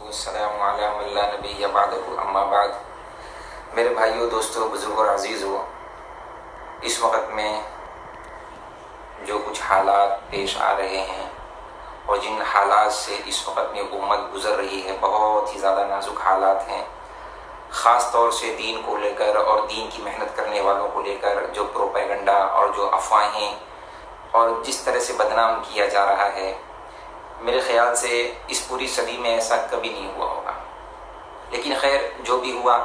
والسلام علی من لا نبی بعدہ اما بعد۔ میرے بھائیوں، دوستوں، بزرگوں اور عزیزوں، اس وقت میں جو کچھ حالات پیش آ رہے ہیں اور جن حالات سے اس وقت میں امت گزر رہی ہے، بہت ہی زیادہ نازک حالات ہیں۔ خاص طور سے دین کو لے کر اور دین کی محنت کرنے والوں کو لے کر جو پروپیگنڈا اور جو افواہیں اور جس طرح سے بدنام کیا جا رہا ہے، میرے خیال سے اس پوری صدی میں ایسا کبھی نہیں ہوا ہوگا۔ لیکن خیر، جو بھی ہوا،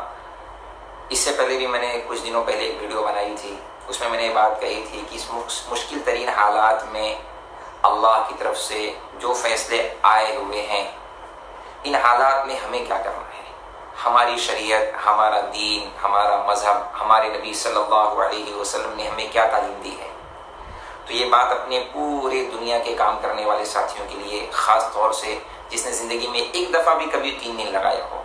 اس سے پہلے بھی میں نے کچھ دنوں پہلے ایک ویڈیو بنائی تھی، اس میں نے بات کہی تھی کہ اس مشکل ترین حالات میں اللہ کی طرف سے جو فیصلے آئے ہوئے ہیں، ان حالات میں ہمیں کیا کرنا ہے۔ ہماری شریعت، ہمارا دین، ہمارا مذہب، ہمارے نبی صلی اللہ علیہ وسلم نے ہمیں کیا تعلیم دی ہے۔ تو یہ بات اپنے پورے دنیا کے کام کرنے والے ساتھیوں کے لیے، خاص طور سے جس نے زندگی میں ایک دفعہ بھی کبھی 3 دن لگایا ہو،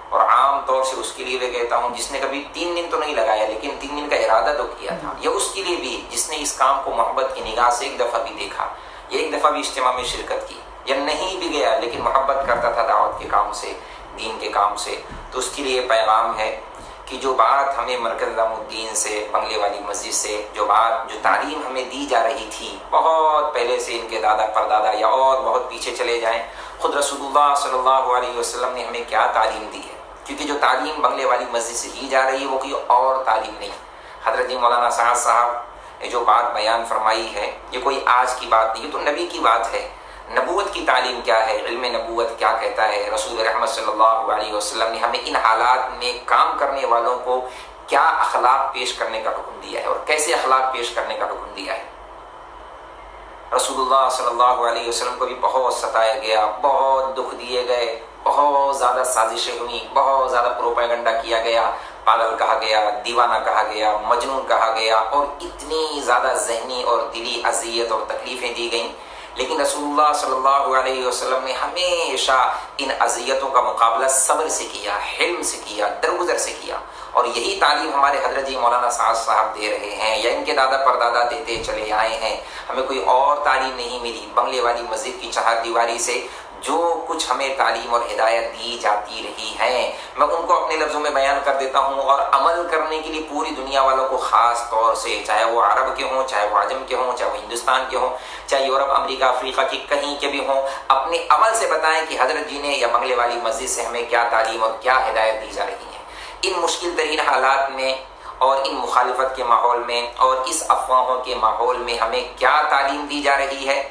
اور عام طور سے اس کے لیے میں کہتا ہوں جس نے کبھی 3 دن تو نہیں لگایا لیکن 3 دن کا ارادہ تو کیا تھا، یا اس کے لیے بھی جس نے اس کام کو محبت کی نگاہ سے ایک دفعہ بھی دیکھا، یا ایک دفعہ بھی اجتماع میں شرکت کی، یا نہیں بھی گیا لیکن محبت کرتا تھا دعوت کے کام سے، دین کے کام سے، تو اس کے لیے پیغام ہے کہ جو بات ہمیں مرکز نظام الدین سے، بنگلے والی مسجد سے، جو تعلیم ہمیں دی جا رہی تھی بہت پہلے سے، ان کے دادا پردادا یا اور بہت پیچھے چلے جائیں، خود رسول اللہ صلی اللہ علیہ وسلم نے ہمیں کیا تعلیم دی ہے، کیونکہ جو تعلیم بنگلے والی مسجد سے دی جا رہی ہے وہ کوئی اور تعلیم نہیں۔ حضرت جی مولانا سعد صاحب نے جو بات بیان فرمائی ہے، یہ کوئی آج کی بات نہیں، یہ تو نبی کی بات ہے۔ نبوت کی تعلیم کیا ہے، علم نبوت کیا کہتا ہے، رسول رحمت صلی اللہ علیہ وسلم نے ہمیں ان حالات میں کام کرنے والوں کو کیا اخلاق پیش کرنے کا حکم دیا ہے اور کیسے اخلاق پیش کرنے کا حکم دیا ہے۔ رسول اللہ صلی اللہ علیہ وسلم کو بھی بہت ستایا گیا، بہت دکھ دیے گئے، بہت زیادہ سازشیں ہوئیں، بہت زیادہ پروپیگنڈا کیا گیا، پاگل کہا گیا، دیوانہ کہا گیا، مجنون کہا گیا، اور اتنی زیادہ ذہنی اور دلی اذیت اور تکلیفیں دی گئیں، لیکن رسول اللہ صلی اللہ علیہ وسلم نے ہمیشہ ان اذیتوں کا مقابلہ صبر سے کیا، حلم سے کیا، درگزر سے کیا، اور یہی تعلیم ہمارے حضرت جی مولانا سعد صاحب دے رہے ہیں، یا ان کے دادا پردادا دیتے چلے آئے ہیں۔ ہمیں کوئی اور تعلیم نہیں ملی۔ بنگلے والی مسجد کی چہار دیواری سے جو کچھ ہمیں تعلیم اور ہدایت دی جاتی رہی ہے، میں ان کو اپنے لفظوں میں بیان کر دیتا ہوں، اور عمل کرنے کے لیے پوری دنیا والوں کو، خاص طور سے چاہے وہ عرب کے ہوں، چاہے وہ عجم کے ہوں، چاہے وہ ہندوستان کے ہوں، چاہے یورپ، امریکہ، افریقہ کی کہیں کے بھی ہوں، اپنے عمل سے بتائیں کہ حضرت جی نے یا بنگلے والی مسجد سے ہمیں کیا تعلیم اور کیا ہدایت دی جا رہی ہے۔ ان مشکل ترین حالات میں اور ان مخالفت کے ماحول میں اور اس افواہوں کے ماحول میں ہمیں کیا تعلیم دی جا رہی ہے،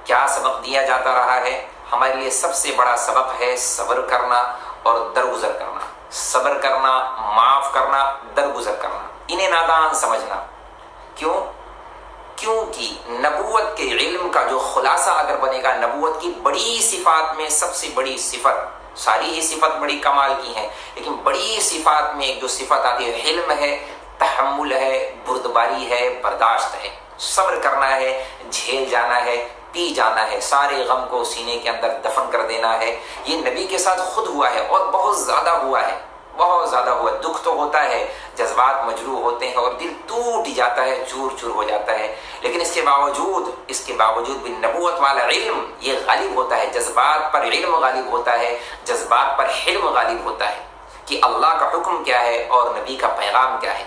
کیا سبق دیا جاتا رہا ہے۔ ہمارے لیے سب سے بڑا سبق ہے صبر کرنا اور درگزر کرنا، صبر کرنا، معاف کرنا، درگزر کرنا، انہیں نادان سمجھنا۔ کیونکہ نبوت کے علم کا جو خلاصہ اگر بنے گا، نبوت کی بڑی صفات میں سب سے بڑی صفت، ساری ہی صفت بڑی کمال کی ہیں، لیکن بڑی صفات میں ایک جو صفت آتی ہے، علم ہے، تحمل ہے، بردباری ہے، برداشت ہے، صبر کرنا ہے، جھیل جانا ہے، پی جانا ہے، سارے غم کو سینے کے اندر دفن کر دینا ہے۔ یہ نبی کے ساتھ خود ہوا ہے اور بہت زیادہ ہوا ہے، بہت زیادہ ہوا۔ دکھ تو ہوتا ہے، جذبات مجروح ہوتے ہیں اور دل ٹوٹ جاتا ہے، چور چور ہو جاتا ہے، لیکن اس کے باوجود بھی نبوت والا علم یہ غالب ہوتا ہے، جذبات پر علم غالب ہوتا ہے، جذبات پر حلم غالب ہوتا ہے کہ اللہ کا حکم کیا ہے اور نبی کا پیغام کیا ہے۔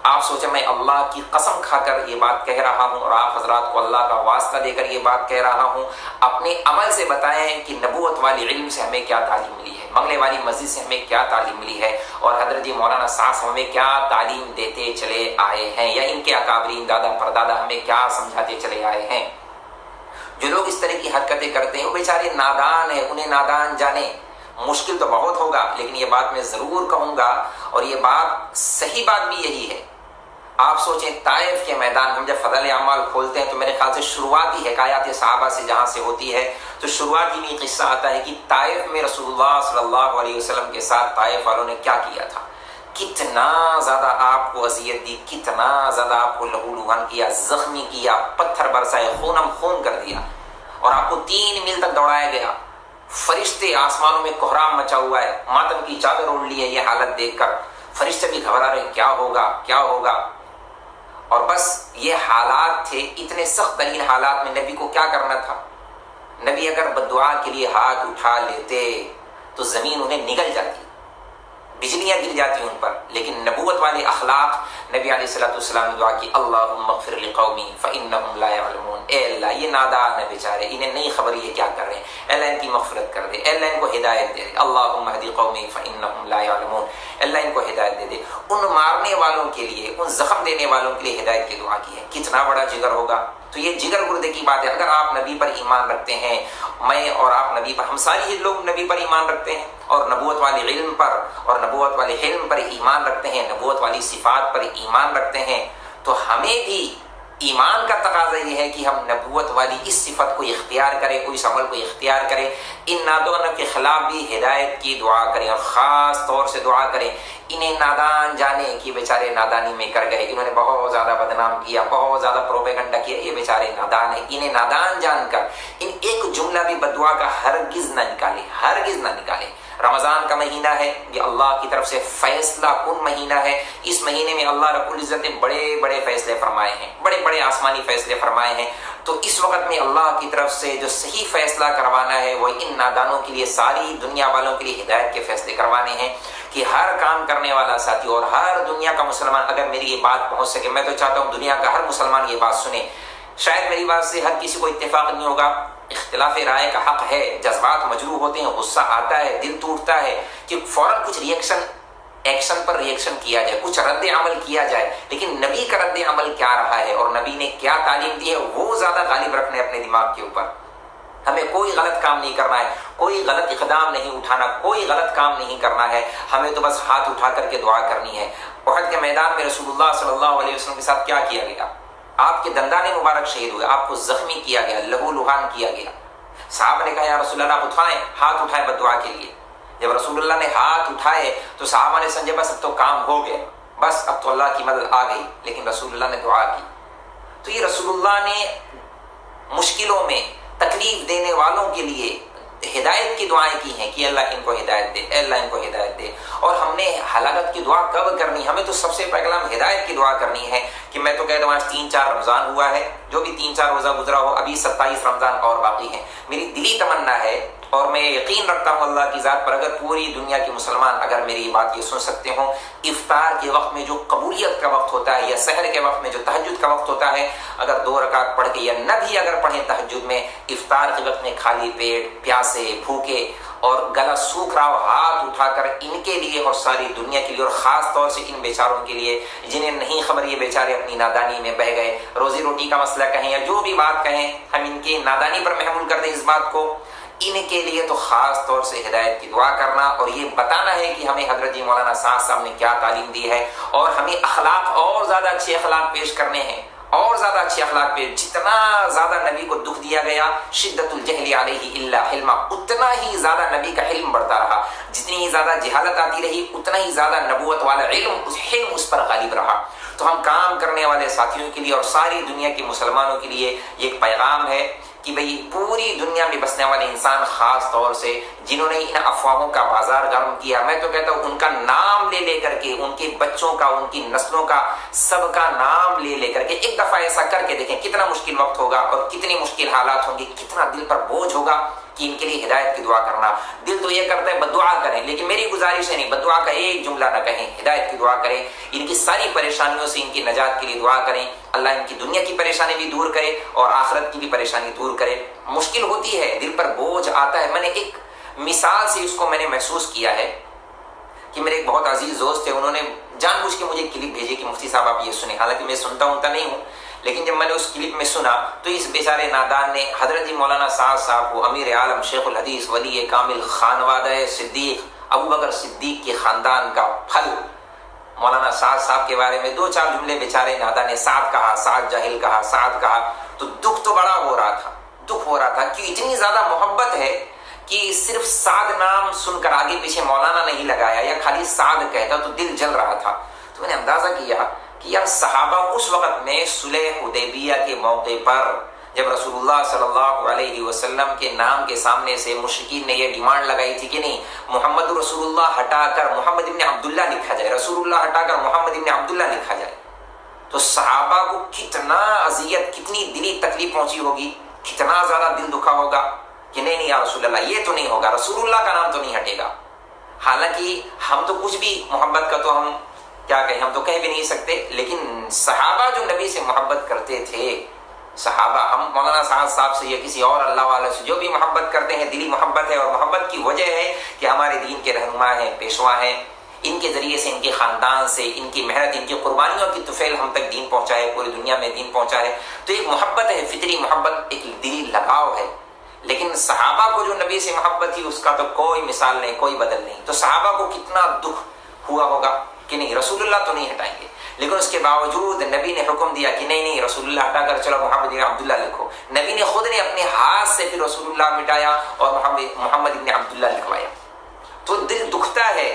آپ سوچیں، میں اللہ کی قسم کھا کر یہ بات کہہ رہا ہوں اور آپ حضرات کو اللہ کا واسطہ دے کر یہ بات کہہ رہا ہوں، اپنے عمل سے بتائیں کہ نبوت والی علم سے ہمیں کیا تعلیم ملی ہے، بنگلے والی مسجد سے ہمیں کیا تعلیم ملی ہے، اور حضرت جی مولانا سعد صاحب ہمیں کیا تعلیم دیتے چلے آئے ہیں، یا ان کے اکابرین دادا پردادا ہمیں کیا سمجھاتے چلے آئے ہیں۔ جو لوگ اس طرح کی حرکتیں کرتے ہیں وہ بیچارے نادان ہیں، انہیں نادان جانے۔ مشکل تو بہت ہوگا، لیکن یہ بات میں ضرور کہوں گا، اور یہ بات صحیح بات بھی یہی ہے۔ آپ سوچیں، طائف کے میدان، ہم جب فضائل اعمال کھولتے ہیں تو میرے خیال سے شروعاتی حکایات صحابہ سے جہاں سے ہوتی ہے، تو شروعاتی میں قصہ آتا ہے کہ طائف میں رسول اللہ صلی اللہ علیہ وسلم کے ساتھ طائف والوں نے کیا کیا تھا، کتنا زیادہ آپ کو اذیت دی، کتنا زیادہ آپ کو لہو لہان کیا، زخمی کیا، پتھر برسائے، خونم خون کر دیا، اور آپ کو 3 میل تک دوڑایا گیا۔ فرشتے، آسمانوں میں کوہرام مچا ہوا ہے، ماتم کی چادر اوڑھ لی ہے۔ یہ حالت دیکھ کر فرشتے بھی گھبرا رہے، کیا ہوگا کیا ہوگا۔ اور بس یہ حالات تھے، اتنے سخت ترین حالات میں نبی کو کیا کرنا تھا؟ نبی اگر بددعا کے لیے ہاتھ اٹھا لیتے تو زمین انہیں نگل جاتی، بجلیاں گر جاتی ان پر. لیکن نبوت والے اخلاق، نبی علیہ الصلوۃ والسلام نے دعا کی اللہم اغفر لقومی فانہم لا یعلمون. اے اللہ یہ نادان ہے بیچارے، انہیں نہیں خبر یہ کیا کر رہے ہیں، اے اللہ ان کی مغفرت کر دے، اے اللہ ان کو ہدایت دے دے. اللہم اہد قومی فانہم لا یعلمون. اللہ ان کو ہدایت دے دے. ان مارنے والوں کے لیے، ان زخم دینے والوں کے لیے ہدایت کی دعا کی ہے. کتنا بڑا جگر ہوگا. تو یہ جگر گردے کی بات ہے. اگر آپ نبی پر ایمان رکھتے ہیں، میں اور آپ نبی پر، ہم ساری ہی لوگ نبی پر ایمان رکھتے ہیں اور نبوت والے علم پر اور نبوت والے حلم پر ایمان رکھتے ہیں، نبوت والی صفات پر ایمان رکھتے ہیں، تو ہمیں بھی ایمان کا تقاضا یہ ہے کہ ہم نبوت والی اس صفت کو اختیار کریں، کوئی اس عمل کو اختیار کریں. ان نادانوں کے خلاف بھی ہدایت کی دعا کریں اور خاص طور سے دعا کریں. انہیں نادان جانے کہ بیچارے نادانی میں کر گئے، انہوں نے بہت زیادہ بدنام کیا، بہت زیادہ پروپیگنڈا کیا، یہ بیچارے نادان ہیں. انہیں نادان جان کر ان ایک جملہ بھی بددعا کا ہرگز نہ نکالیں، ہرگز نہ نکالیں. رمضان کا مہینہ ہے، یہ اللہ کی طرف سے فیصلہ کن مہینہ ہے. اس مہینے میں اللہ رب العزت نے بڑے بڑے فیصلے فرمائے ہیں، بڑے بڑے آسمانی فیصلے فرمائے ہیں. تو اس وقت میں اللہ کی طرف سے جو صحیح فیصلہ کروانا ہے وہ ان نادانوں کے لیے، ساری دنیا والوں کے لیے ہدایت کے فیصلے کروانے ہیں کہ ہر کام کرنے والا ساتھی اور ہر دنیا کا مسلمان، اگر میری یہ بات پہنچ سکے، میں تو چاہتا ہوں دنیا کا ہر مسلمان یہ بات سنے. شاید میری بات سے ہر کسی کو اتفاق نہیں ہوگا، اختلاف رائے کا حق ہے، جذبات مجروح ہوتے ہیں، غصہ آتا ہے، دل ٹوٹتا ہے کہ فوراً کچھ ایکشن پر ریئیکشن کیا جائے، کچھ رد عمل کیا جائے. لیکن نبی کا رد عمل کیا رہا ہے اور نبی نے کیا تعلیم دی ہے وہ زیادہ غالب رکھنے اپنے دماغ کے اوپر. ہمیں کوئی غلط کام نہیں کرنا ہے، کوئی غلط اقدام نہیں اٹھانا، کوئی غلط کام نہیں کرنا ہے. ہمیں تو بس ہاتھ اٹھا کر کے دعا کرنی ہے. احد کے میدان میں رسول اللہ صلی اللہ علیہ وسلم کے ساتھ کیا کیا گیا؟ آپ کے دندان مبارک شہید ہوئے، آپ کو زخمی کیا گیا، لہو لہان کیا گیا. صحابہ نے کہا یا رسول اللہ اٹھائیں، ہاتھ اٹھائیں بددعا کے لیے. جب رسول اللہ نے ہاتھ اٹھائے تو صحابہ نے سمجھے بس اب تو کام ہو گیا، بس اب تو اللہ کی مدد آ گئی. لیکن رسول اللہ نے دعا کی. تو یہ رسول اللہ نے مشکلوں میں تکلیف دینے والوں کے لیے ہدایت کی دعائیں کی ہیں کہ اللہ ان کو ہدایت دے، اے اللہ ان کو ہدایت دے. اور ہم نے ہلاکت کی دعا کب کرنی؟ ہمیں تو سب سے پہلا ہدایت کی دعا کرنی ہے. کہ میں تو کہہ دوں آج 3-4 رمضان ہوا ہے، جو بھی 3-4 روزہ گزرا ہو، ابھی 27 رمضان اور باقی ہیں. میری دلی تمنا ہے اور میں یقین رکھتا ہوں اللہ کی ذات پر، اگر پوری دنیا کے مسلمان اگر میری یہ بات یہ سن سکتے ہوں، افطار کے وقت میں جو قبولیت کا وقت ہوتا ہے یا سحر کے وقت میں جو تہجد کا وقت ہوتا ہے، اگر 2 رکعت پڑھ کے یا نہ بھی اگر پڑھیں تہجد میں، افطار کے وقت میں خالی پیٹ، پیاسے، بھوکے اور گلا سوکھ رہا ہو، ہاتھ اٹھا کر ان کے لیے اور ساری دنیا کے لیے اور خاص طور سے ان بیچاروں کے لیے جنہیں نہیں خبر، یہ بیچارے اپنی نادانی میں بہہ گئے، روزی روٹی کا مسئلہ کہیں یا جو بھی بات کہیں، ہم ان کی نادانی پر محمول کر دیں اس بات کو. ان کے لیے تو خاص طور سے ہدایت کی دعا کرنا اور یہ بتانا ہے کہ ہمیں حضرت جی مولانا سعد صاحب نے کیا تعلیم دی ہے اور ہمیں اخلاق اور زیادہ اچھے اخلاق پیش کرنے ہیں، اور زیادہ اچھے اخلاق پیش. جتنا زیادہ نبی کو دکھ دیا گیا، شدت الجہل علیہ الا حلما، اتنا ہی زیادہ نبی کا حلم بڑھتا رہا. جتنی ہی زیادہ جہالت آتی رہی، اتنا ہی زیادہ نبوت والا حلم اس پر غالب رہا. تو ہم کام کرنے والے ساتھیوں کے لیے اور ساری دنیا کے مسلمانوں کے لیے یہ ایک پیغام ہے کہ بھئی پوری دنیا میں بسنے والے انسان، خاص طور سے جنہوں نے ان افواہوں کا بازار گرم کیا، میں تو کہتا ہوں ان کا نام لے لے کر کے، ان کے بچوں کا، ان کی نسلوں کا، سب کا نام لے لے کر کے ایک دفعہ ایسا کر کے دیکھیں کتنا مشکل وقت ہوگا اور کتنی مشکل حالات ہوں گے، کتنا دل پر بوجھ ہوگا کہ ان کے لیے ہدایت کی دعا کرنا. دل تو یہ کرتا ہے بددعا کریں، لیکن میری گزارش ہے نہیں، بددعا کا ایک جملہ نہ کہیں، ہدایت کی دعا کریں. ان کی ساری پریشانیوں سے ان کی نجات کے لیے دعا کریں. اللہ ان کی دنیا کی پریشانی بھی دور کرے اور آخرت کی بھی پریشانی دور کرے. مشکل ہوتی ہے، دل پر بوجھ آتا ہے. میں نے ایک مثال سے اس کو میں نے محسوس کیا ہے کہ میرے ایک بہت عزیز دوست تھے، انہوں نے جان بوجھ کے مجھے کلپ بھیجی کہ مفتی صاحب آپ یہ سنیں. حالانکہ میں سنتا نہیں ہوں، لیکن جب میں نے اس کلپ میں سنا تو اس بیچارے نادان نے حضرت جی مولانا سعد صاحب کو، امیر عالم شیخ الحدیث ولی کامل خانوادہ صدیق ابو بکر صدیق کے خاندان کا پھل، مولانا سعد صاحب کے بارے میں 2-4 جملے بیچارے نادان نے سعد کہا، سعد جاہل کہا، سعد کہا. تو دکھ تو بڑا ہو رہا تھا کہ اتنی زیادہ محبت ہے کہ صرف سعد نام سن کر آگے پیچھے مولانا نہیں لگایا یا خالی سعد کہتا تو دل جل رہا تھا. تو میں نے اندازہ کیا کہ یار صحابہ اس وقت میں صلح حدیبیہ کے موقع پر جب رسول اللہ صلی اللہ علیہ وسلم کے نام کے سامنے سے مشرکین نے یہ ڈیمانڈ لگائی تھی کہ نہیں، محمد رسول اللہ ہٹا کر محمد ابن عبداللہ لکھا جائے، رسول اللہ ہٹا کر محمد ابن عبداللہ لکھا جائے، تو صحابہ کو کتنا اذیت، کتنی دلی تکلیف پہنچی ہوگی، کتنا زیادہ دل دکھا ہوگا. کہ نہیں یا رسول اللہ یہ تو نہیں ہوگا، رسول اللہ کا نام تو نہیں ہٹے گا۔ حالانکہ ہم تو کچھ بھی محبت کا تو ہم کیا کہیں، ہم تو کہہ بھی نہیں سکتے، لیکن صحابہ جو نبی سے محبت کرتے تھے، صحابہ، ہم مولانا صاحب سے یا کسی اور اللہ والے سے جو بھی محبت کرتے ہیں، دلی محبت ہے، اور محبت کی وجہ ہے کہ ہمارے دین کے رہنما ہیں، پیشوا ہیں، ان کے ذریعے سے، ان کے خاندان سے، ان کی محنت، ان کی قربانیوں کی طفیل ہم تک دین پہنچا ہے، پوری دنیا میں دین پہنچا ہے۔ تو ایک محبت ہے، فطری محبت، ایک دلی لگاؤ ہے۔ لیکن صحابہ کو جو نبی سے محبت تھی اس کا تو کوئی مثال نہیں، کوئی بدل نہیں۔ تو صحابہ کو کتنا دکھ ہوا ہوگا کہ نہیں رسول اللہ تو نہیں ہٹائیں گے، لیکن اس کے باوجود نبی نے حکم دیا کہ نہیں رسول اللہ ہٹا کر چلو محمد بن عبداللہ لکھو۔ نبی نے خود نے اپنے ہاتھ سے پھر رسول اللہ مٹایا اور محمد بن عبداللہ لکھوایا۔ تو دل دکھتا ہے،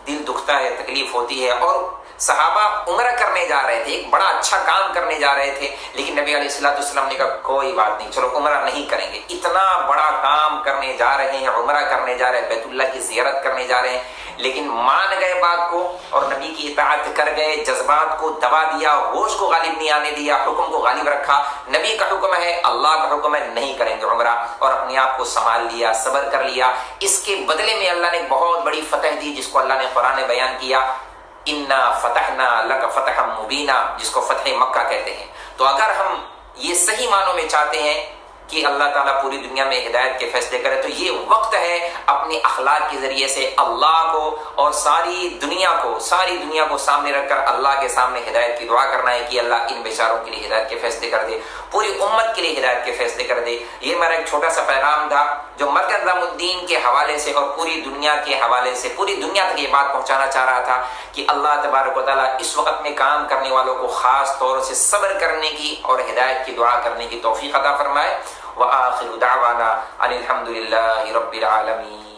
دل دکھتا ہے، تکلیف ہوتی ہے۔ اور صحابہ عمرہ کرنے جا رہے تھے، ایک بڑا اچھا کام کرنے جا رہے تھے، لیکن نبی علیہ الصلوۃ والسلام نے کہا کوئی بات نہیں، چلو عمرہ نہیں کریں گے۔ اتنا بڑا کام کرنے جا رہے ہیں، عمرہ کرنے جا رہے ہیں، بیت اللہ کی زیارت کرنے جا رہے ہیں، لیکن مان گئے بات کو اور نبی کی اطاعت کر گئے، جذبات کو دبا دیا، ہوش کو غالب نہیں آنے دیا، حکم کو غالب رکھا۔ نبی کا حکم ہے، اللہ کا حکم ہے، نہیں کریں گے عمرہ، اور اپنے آپ کو سنبھال لیا، صبر کر لیا۔ اس کے بدلے میں اللہ نے ایک بہت بڑی فتح دی، جس کو اللہ نے قرآن میں بیان کیا، انا فتحنا لک فتحا مبینا، جس کو فتح مکہ کہتے ہیں۔ تو اگر ہم یہ صحیح معنوں میں چاہتے ہیں کہ اللہ تعالیٰ پوری دنیا میں ہدایت کے فیصلے کرے، تو یہ وقت ہے اپنے اخلاق کے ذریعے سے اللہ کو اور ساری دنیا کو سامنے رکھ کر اللہ کے سامنے ہدایت کی دعا کرنا ہے کہ اللہ ان بیچاروں کے لیے ہدایت کے فیصلے کر دے، پوری امت کے لیے ہدایت کے فیصلے کر دے۔ یہ میرا ایک چھوٹا سا پیغام تھا جو مرکز نظام الدین کے حوالے سے اور پوری دنیا کے حوالے سے پوری دنیا تک یہ بات پہنچانا چاہ رہا تھا کہ اللہ تبارک و تعالیٰ اس وقت میں کام کرنے والوں کو خاص طور سے صبر کرنے کی اور ہدایت کی دعا کرنے کی توفیق عطا فرمائے۔ وآخر دعوانا ان الحمد للہ رب العالمین۔